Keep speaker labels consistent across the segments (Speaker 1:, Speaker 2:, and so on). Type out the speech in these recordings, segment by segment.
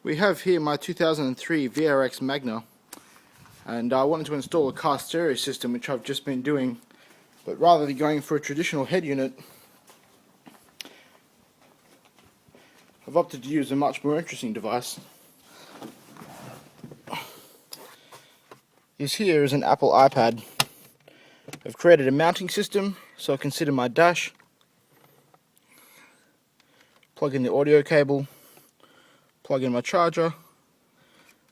Speaker 1: We have here my 2003 VR-X Magna, and I wanted to install a car stereo system, which I've just been doing, but rather than going for a traditional head unit, I've opted to use a much more interesting device. This here is an Apple iPad. I've created a mounting system so I can sit in my dash, plug in the audio cable, plug in my charger.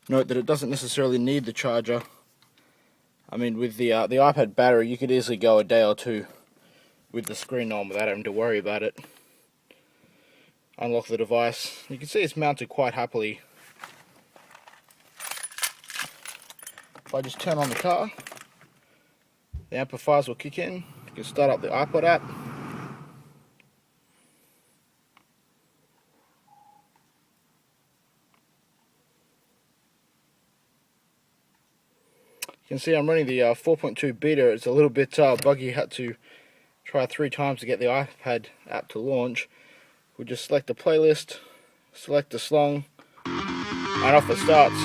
Speaker 1: Note that it doesn't necessarily need the charger. I mean, with the iPad battery, you could easily go a day or two with the screen on without having to worry about it. Unlock the device. You can see it's mounted quite happily. If I just turn on the car, the amplifiers will kick in. You can start up the iPod app. You can see I'm running the 4.2 beta. It's a little bit buggy. Had to try 3 times to get the iPad app to launch. We'll just select the playlist, select the song, and off it starts.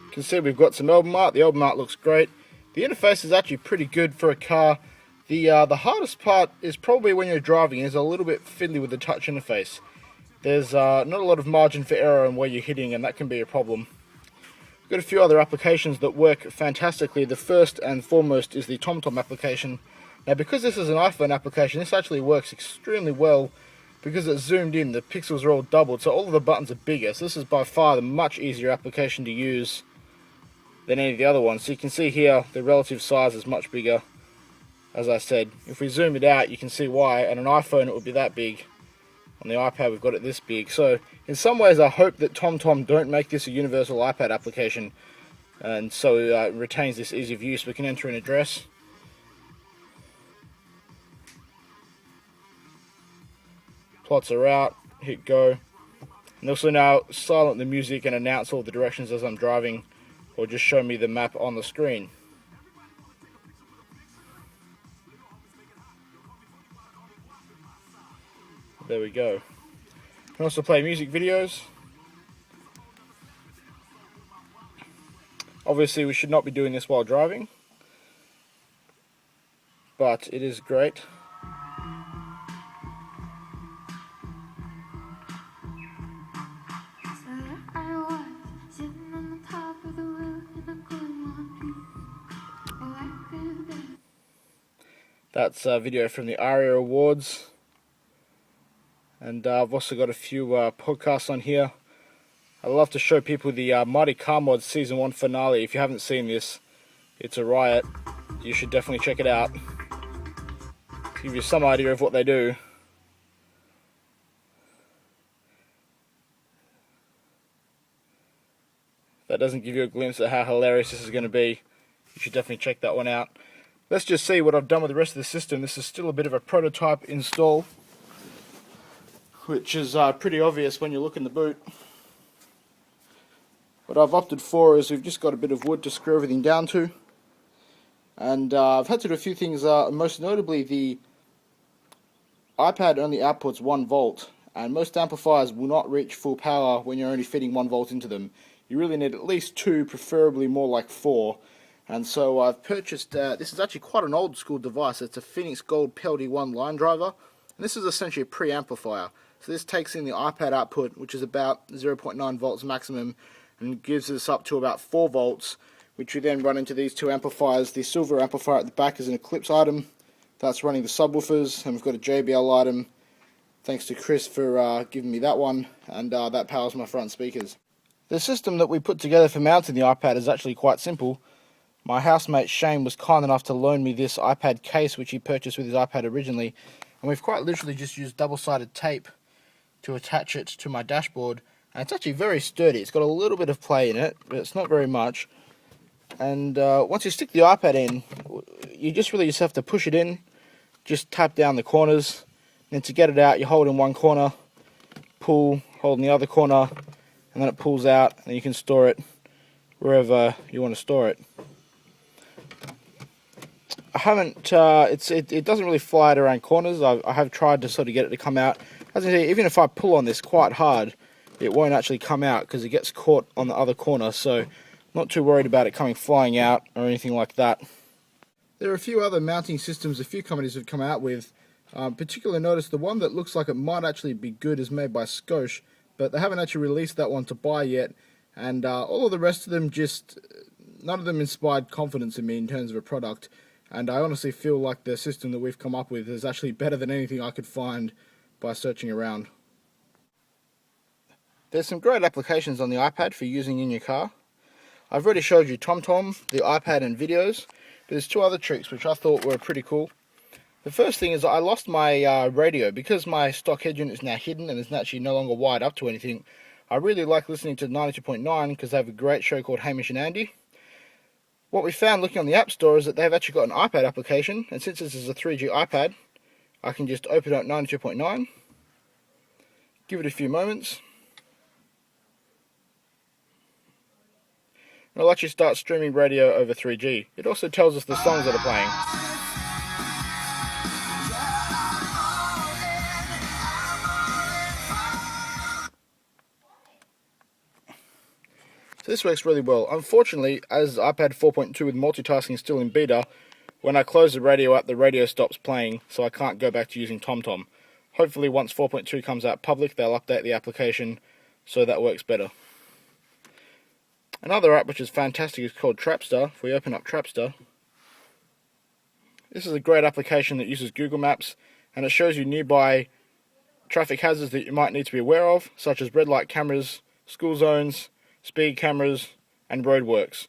Speaker 1: You can see we've got some album art. The album art looks great. The interface is actually pretty good for a car. The hardest part is probably when you're driving. It's a little bit fiddly with the touch interface. There's not a lot of margin for error in where you're hitting, and that can be a problem. We've got a few other applications that work fantastically. The first and foremost is the TomTom application. Now, because this is an iPhone application, this actually works extremely well because it's zoomed in. The pixels are all doubled, so all of the buttons are bigger. So this is by far the much easier application to use than any of the other ones. So you can see here the relative size is much bigger. As I said, if we zoom it out, you can see why. On an iPhone, it would be that big. On the iPad, we've got it this big. So in some ways, I hope that TomTom don't make this a universal iPad application, and so it retains this ease of use. We can enter an address. Plots are out, hit go, and also now silent the music and announce all the directions as I'm driving, or just show me the map on the screen. There we go. You can also play music videos. Obviously we should not be doing this while driving, but it is great. That's a video from the ARIA Awards, and I've also got a few podcasts on here. I love to show people the Mighty Car Mod Season 1 finale. If you haven't seen this, it's a riot. You should definitely check it out. To give you some idea of what they do. If that doesn't give you a glimpse of how hilarious this is going to be, you should definitely check that one out. Let's just see what I've done with the rest of the system. This is still a bit of a prototype install, which is pretty obvious when you look in the boot. What I've opted for is we've just got a bit of wood to screw everything down to, and I've had to do a few things, most notably the iPad only outputs 1 volt, and most amplifiers will not reach full power when you're only feeding 1 volt into them. You really need at least 2, preferably more like 4. And so I've purchased, this is actually quite an old school device. It's a Phoenix Gold PLD1 line driver, and this is essentially a preamplifier. So this takes in the iPad output, which is about 0.9 volts maximum, and gives us up to about 4 volts, which we then run into these 2 amplifiers. The silver amplifier at the back is an Eclipse item. That's running the subwoofers, and we've got a JBL item. Thanks to Chris for giving me that one, and that powers my front speakers. The system that we put together for mounting the iPad is actually quite simple. My housemate Shane was kind enough to loan me this iPad case, which he purchased with his iPad originally, and we've quite literally just used double-sided tape to attach it to my dashboard, and it's actually very sturdy. It's got a little bit of play in it, but it's not very much. And once you stick the iPad in, you just really just have to push it in, just tap down the corners, and then to get it out, you hold in one corner, pull, hold in the other corner, and then it pulls out, and you can store it wherever you want to store it. haven't. It doesn't really fly out around corners. I have tried to sort of get it to come out. As you can see, even if I pull on this quite hard, it won't actually come out because it gets caught on the other corner. So, not too worried about it coming flying out or anything like that. There are a few other mounting systems a few companies have come out with. Particularly noticed the one that looks like it might actually be good is made by Scosh, but they haven't actually released that one to buy yet. And all of the rest of them none of them inspired confidence in me in terms of a product. And I honestly feel like the system that we've come up with is actually better than anything I could find by searching around. There's some great applications on the iPad for using in your car. I've already showed you TomTom, the iPad and videos. There's two other tricks which I thought were pretty cool. The first thing is I lost my radio because my stock head unit is now hidden and is actually no longer wired up to anything. I really like listening to 92.9 because they have a great show called Hamish and Andy. What we found looking on the App Store is that they've actually got an iPad application, and since this is a 3G iPad, I can just open up 92.9, give it a few moments, and it'll actually start streaming radio over 3G. It also tells us the songs that are playing. So this works really well. Unfortunately, as iPad 4.2 with multitasking still in beta, when I close the radio up, the radio stops playing, so I can't go back to using TomTom. Hopefully once 4.2 comes out public, they'll update the application so that works better. Another app which is fantastic is called Trapster. If we open up Trapster, this is a great application that uses Google Maps, and it shows you nearby traffic hazards that you might need to be aware of, such as red light cameras, school zones, speed cameras, and roadworks.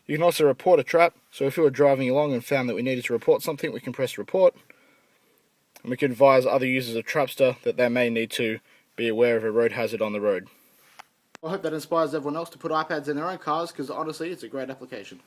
Speaker 1: You can also report a trap, so if we were driving along and found that we needed to report something, we can press report, and we can advise other users of Trapster that they may need to be aware of a road hazard on the road. I hope that inspires everyone else to put iPads in their own cars, because honestly, it's a great application.